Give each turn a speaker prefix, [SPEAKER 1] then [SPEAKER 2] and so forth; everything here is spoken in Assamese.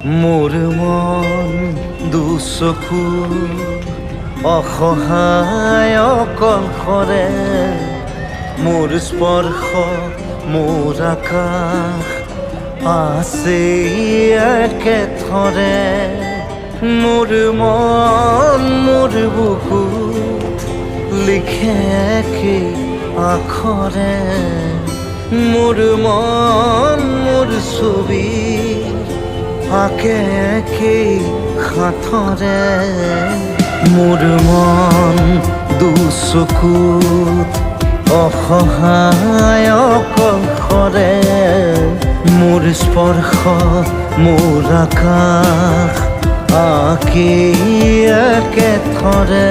[SPEAKER 1] মোৰ মন দুচকু অসহায় অকলশৰে মোৰ স্পৰ্শ মোৰ আকাশ আছে একেথৰে মোৰ মন মোৰ বুকু লিখে কি আখৰে মোৰ মন মোৰ ছবি আঁকে কি সাঁথৰে মোৰ মন দুচকুত অসহায় অকলশৰে মোৰ স্পৰ্শ মোৰ আকাশ আঁকি একেথৰে